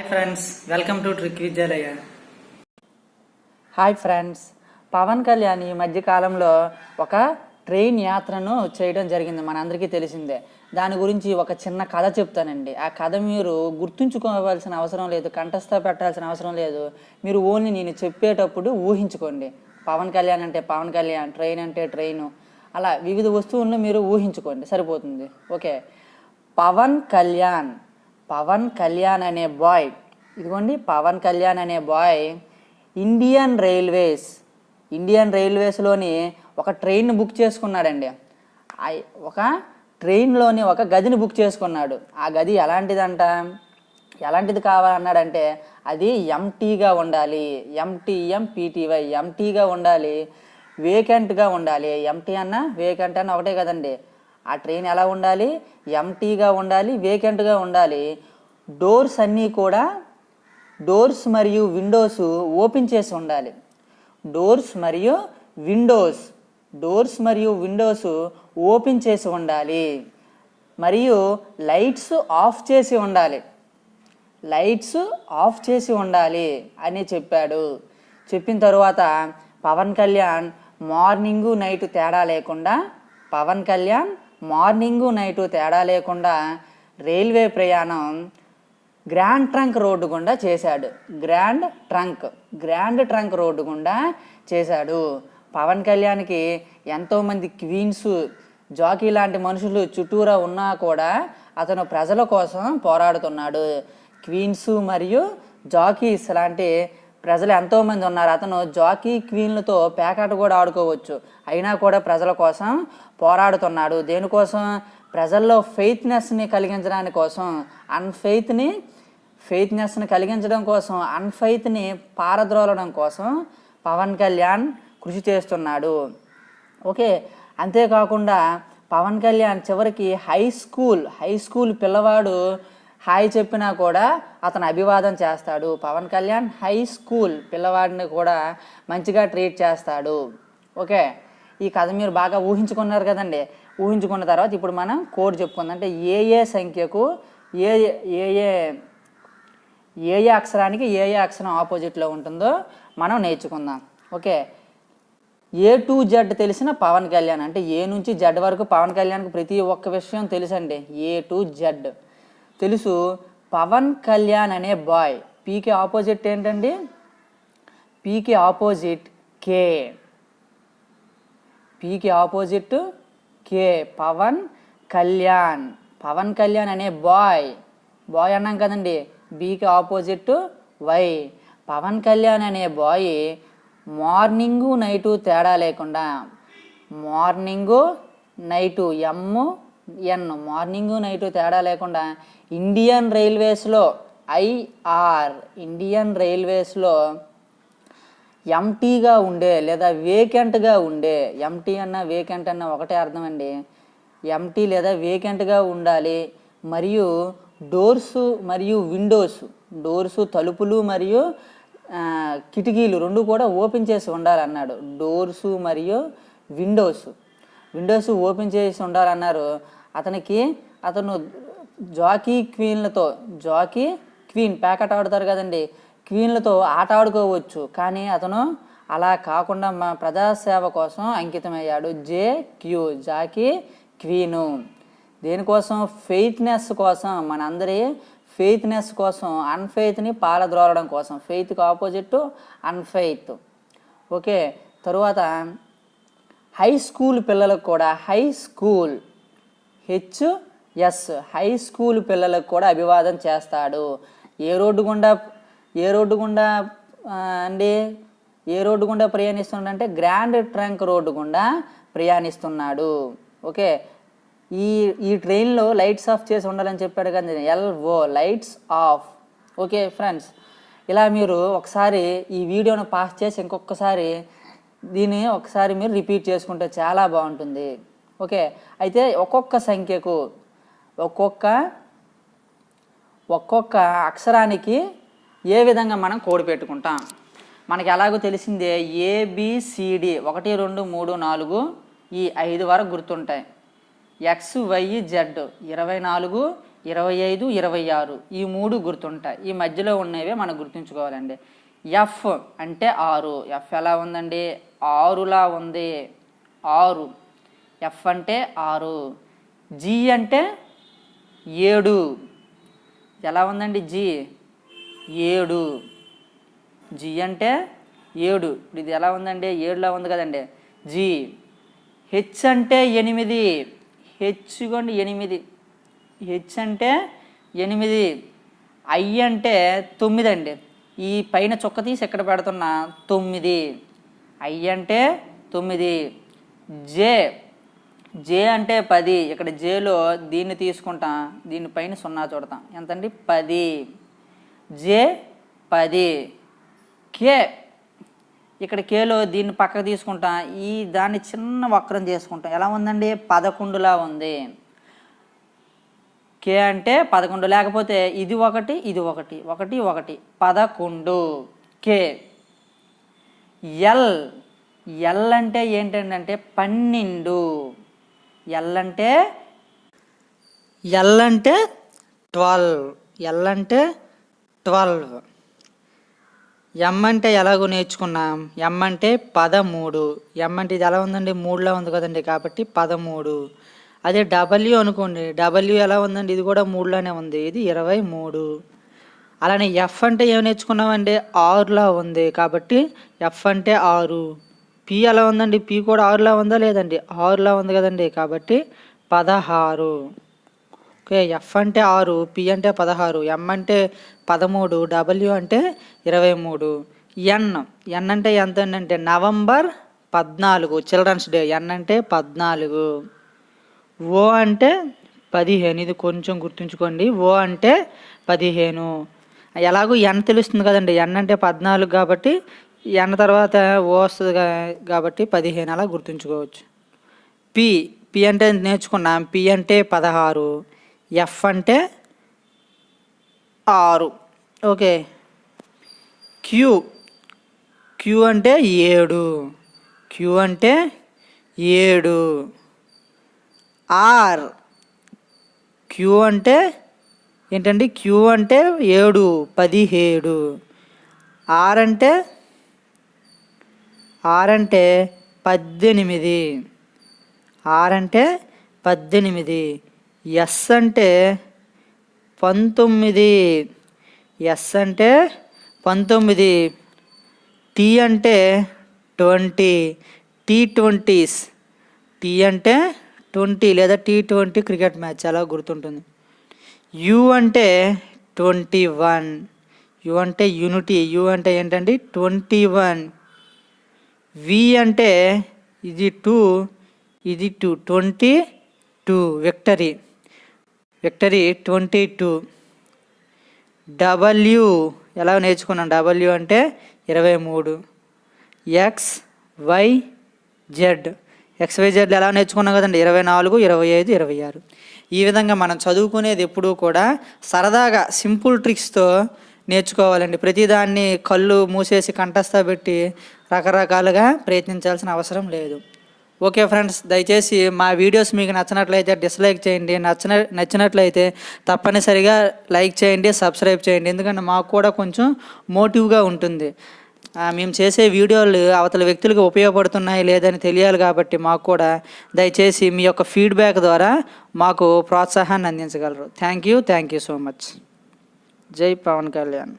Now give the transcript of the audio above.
Friends welcome to trick Vidyalaya. Hi friends, Pavan Kalyan ఈ మధ్య కాలంలో ఒక ట్రైన్ యాత్రను చేయడం జరిగింది, మనందరికీ తెలిసిందే. దాని గురించి ఒక చిన్న కథ చెప్తానండి. ఆ కథ మీరు గుర్తుంచుకోవాల్సిన అవసరం లేదు, కంఠస్థ పెట్టాల్సిన అవసరం లేదు. మీరు ఓన్లీ నేను చెప్పేటప్పుడు ఊహించుకోండి. పవన్ కళ్యాణ్ అంటే పవన్ కళ్యాణ్, ట్రైన్ అంటే ట్రైను, అలా వివిధ వస్తువులను మీరు ఊహించుకోండి, సరిపోతుంది. ఓకే. పవన్ కళ్యాణ్ అనే బాయ్, ఇదిగోండి పవన్ కళ్యాణ్ అనే బాయ్ ఇండియన్ రైల్వేస్లోని ఒక ట్రైన్ బుక్ చేసుకున్నాడండి. ఒక ట్రైన్లోని ఒక గదిని బుక్ చేసుకున్నాడు. ఆ గది ఎలాంటిది కావాలన్నాడంటే అది ఎంటీగా ఉండాలి. ఎంటీగా ఉండాలి, వేకెంట్గా ఉండాలి. ఎంటీ అన్న వేకెంట్ అన్న ఒకటే కదండి. ఆ ట్రైన్ ఎలా ఉండాలి? ఎంటీగా ఉండాలి, వేకెంట్గా ఉండాలి. డోర్స్ మరియు విండోస్ ఓపెన్ చేసి ఉండాలి. డోర్స్ మరియు విండోస్ ఓపెన్ చేసి ఉండాలి. మరియు లైట్స్ ఆఫ్ చేసి ఉండాలి అని చెప్పాడు. చెప్పిన తరువాత పవన్ కళ్యాణ్ మార్నింగు నైటు తేడా లేకుండా రైల్వే ప్రయాణం గ్రాండ్ ట్రంక్ రోడ్డు గుండా చేశాడు. గ్రాండ్ ట్రంక్ రోడ్డు గుండా చేశాడు. పవన్ కళ్యాణ్కి ఎంతోమంది క్వీన్స్, జాకీ లాంటి మనుషులు చుట్టూరా ఉన్నా కూడా అతను ప్రజల కోసం పోరాడుతున్నాడు. క్వీన్స్ మరియు జాకీస్ లాంటి ప్రజలు ఎంతోమంది ఉన్నారు. అతను జాకీ క్వీన్లతో పేకాట కూడా ఆడుకోవచ్చు, అయినా కూడా ప్రజల కోసం పోరాడుతున్నాడు. దేనికోసం? ప్రజల్లో ఫెయిత్నెస్ని కలిగించడం కోసం, అన్ఫెయిత్ని పారద్రోలడం కోసం పవన్ కళ్యాణ్ కృషి చేస్తున్నాడు. ఓకే. అంతేకాకుండా పవన్ కళ్యాణ్ చివరికి హై స్కూల్ పిల్లవాడు హాయ్ చెప్పినా కూడా అతను అభివాదం చేస్తాడు. పవన్ కళ్యాణ్ హై స్కూల్ పిల్లవాడిని కూడా మంచిగా ట్రీట్ చేస్తాడు. ఓకే. ఈ కథ మీరు బాగా ఊహించుకున్నారు కదండి. ఊహించుకున్న తర్వాత ఇప్పుడు మనం కోడ్ చెప్పుకుందాం. అంటే ఏ సంఖ్యకు ఏ అక్షరానికి ఏ అక్షరం ఆపోజిట్లో ఉంటుందో మనం నేర్చుకుందాం. ఓకే. A to Z తెలిసిన పవన్ కళ్యాణ్, అంటే ఏ నుంచి జెడ్ వరకు పవన్ కళ్యాణ్కి ప్రతి ఒక్క విషయం తెలుసండి. A to Z తెలుసు. పవన్ కళ్యాణ్ అనే బాయ్, పీకి ఆపోజిట్ ఏంటండి? పీకి ఆపోజిట్ కే. పవన్ కళ్యాణ్ అనే బాయ్ అన్నాం కదండి. బీకి ఆపోజిట్ వై. పవన్ కళ్యాణ్ అనే బాయ్ మార్నింగు నైటు తేడా లేకుండా, మార్నింగు నైటు ఇండియన్ రైల్వేస్లో ఎంటీగా ఉండే లేదా వేకెంట్గా ఉండే, ఎంటీ అన్న వేకెంట్ అన్న ఒకటే అర్థం అండి. ఎంటీ లేదా వేకెంట్గా ఉండాలి. మరియు డోర్సు మరియు విండోస్, తలుపులు మరియు కిటికీలు రెండు కూడా ఓపెన్ చేసి ఉండాలన్నాడు. డోర్సు మరియు విండోస్ ఓపెన్ చేసి ఉండాలన్నారు. అతను జాకీ క్వీన్ పేకాట ఆడుతారు కదండి, క్వీన్లతో ఆట ఆడుకోవచ్చు. కానీ అతను అలా కాకుండా మా ప్రజాసేవ కోసం అంకితమయ్యాడు. Jackie queen. దేనికోసం? ఫెయిత్నెస్ కోసం, మనందరి ఫెయిత్నెస్ కోసం, అన్ఫెయిత్ని పారద్రోలడం కోసం. ఫెయిత్కి ఆపోజిట్ అన్ఫెయిత్. ఓకే. తరువాత హై స్కూల్ పిల్లలకు కూడా హై స్కూల్ పిల్లలకు కూడా అభివాదం చేస్తాడు. ఏ రోడ్డు గుండా ప్రయాణిస్తున్నాడంటే గ్రాండ్ ట్రంక్ రోడ్డు గుండా ప్రయాణిస్తున్నాడు. ఓకే. ఈ ట్రైన్లో లైట్స్ ఆఫ్ చేసి ఉండాలని చెప్పాడు కదా, LO lights off. Okay friends, ఇలా మీరు ఒకసారి ఈ వీడియోను పాస్ చేసి ఇంకొకసారి దీన్ని ఒకసారి మీరు రిపీట్ చేసుకుంటే చాలా బాగుంటుంది. ఓకే. అయితే ఒక్కొక్క సంఖ్యకు ఒక్కొక్క అక్షరానికి ఏ విధంగా మనం కోడ్ పెట్టుకుంటాం? మనకి ఎలాగో తెలిసిందే, ABCD 1 2 3 4 ఈ 5 వరకు గుర్తుంటాయి. XYZ 24 25, 26 ఈ 3 గుర్తుంటాయి. ఈ మధ్యలో ఉన్నవే మనం గుర్తుంచుకోవాలండి. ఎఫ్ అంటే 6. ఎఫ్ ఎలా ఉందండి? 6లా ఉంది. 6. ఎఫ్ అంటే 6. జీ అంటే 7. ఎలా ఉందండి? జీ 7. జీ అంటే 7. ఇప్పుడు ఇది ఎలా ఉందండి? 7లా ఉంది కదండి. జీ. హెచ్ అంటే 8. హెచ్ కొండి 8. హెచ్ అంటే 8. ఐ అంటే 9 అండి. ఈ పైన చుక్క తీసి ఎక్కడ పెడుతున్నా 9. ఐ అంటే 9. జే. జే అంటే 10. ఇక్కడ జేలో దీన్ని తీసుకుంటాం, దీని పైన 0 చూడతాం. ఎంతండి? 10. జే 10. కే. ఇక్కడ కేలో దీన్ని పక్కకు తీసుకుంటాం, ఈ దాన్ని చిన్న వక్రం చేసుకుంటాం. ఎలా ఉందండి? 11లా ఉంది. కే అంటే 11. లేకపోతే ఇది 1, ఇది 1, 1, 1, 11. కే. ఎల్. ఎల్ అంటే ఏంటంటే 12. ఎల్ అంటే 12. ఎల్ అంటే 12. ఎం అంటే ఎలాగో నేర్చుకున్నాం. ఎం అంటే 13. ఎం అంటే ఇది ఎలా ఉందండి? 3లా ఉంది కదండి, కాబట్టి 13. అదే డబ్ల్యూ అనుకోండి. డబ్ల్యూ ఎలా ఉందండి? ఇది కూడా 3లానే ఉంది. ఇది 23. అలానే ఎఫ్ అంటే ఏమి నేర్చుకున్నామండి? 6లా ఉంది, కాబట్టి ఎఫ్ అంటే 6. పి ఎలా ఉందండి? పి కూడా 6లా ఉందా లేదండి? 6లా ఉంది కదండి, కాబట్టి 16. ఓకే. ఎఫ్ అంటే 6, పి అంటే 16, ఎం అంటే 13, డబ్ల్యూ అంటే 23. ఎన్. ఎన్ అంటే ఎంత అంటే నవంబర్ 14, చిల్డ్రన్స్ డే. ఎన్ అంటే 14. ఓ అంటే 15. ఇది కొంచెం గుర్తుంచుకోండి. ఓ అంటే 15. ఎలాగో ఎన్ తెలుస్తుంది కదండి. ఎన్ అంటే 14 కాబట్టి ఎన్ తర్వాత ఓ వస్తుంది కాబట్టి 15 అలా గుర్తుంచుకోవచ్చు. పి. పి అంటే నేర్చుకున్నాం. పి అంటే 16. ఎఫ్ అంటే 6. ఓకే. క్యూ. క్యూ అంటే 7. క్యూ అంటే 7. ఆర్. క్యూ అంటే ఏంటండి? క్యూ అంటే 7, 17. ఆర్ అంటే 18. ఆర్ అంటే 18. ఎస్ అంటే 19. ఎస్ అంటే 19. టీ అంటే 20. T20s. టీ అంటే 20 లేదా T20 క్రికెట్ మ్యాచ్ అలా గుర్తుంటుంది. యు అంటే 21. యు అంటే యూనిటీ. యు అంటే ఏంటండి? 21. వి అంటే ఇది 2, ఇది 2, 22. విక్టరీ. విక్టరీ 22. డబ్ల్యూ ఎలా నేర్చుకున్నాం? డబ్ల్యూ అంటే 23. X why Z. XYZ ఎలా నేర్చుకున్నాం కదండి? 24, 25, 26. ఈ విధంగా మనం చదువుకునేది ఎప్పుడూ కూడా సరదాగా సింపుల్ ట్రిక్స్తో నేర్చుకోవాలండి. ప్రతిదాన్ని కళ్ళు మూసేసి కంఠస్థ పెట్టి రకరకాలుగా ప్రయత్నించాల్సిన అవసరం లేదు. ఓకే ఫ్రెండ్స్, దయచేసి మా వీడియోస్ మీకు నచ్చినట్లయితే డిస్లైక్ చేయండి. నచ్చినట్లయితే తప్పనిసరిగా లైక్ చేయండి, సబ్స్క్రైబ్ చేయండి. ఎందుకంటే మాకు కూడా కొంచెం మోటివ్గా ఉంటుంది. మేము చేసే వీడియోలు అవతల వ్యక్తులకు ఉపయోగపడుతున్నాయి లేదని తెలియాలి కాబట్టి మాకు కూడా దయచేసి మీ యొక్క ఫీడ్బ్యాక్ ద్వారా మాకు ప్రోత్సాహాన్ని అందించగలరు. Thank you so much. జై పవన్ కళ్యాణ్.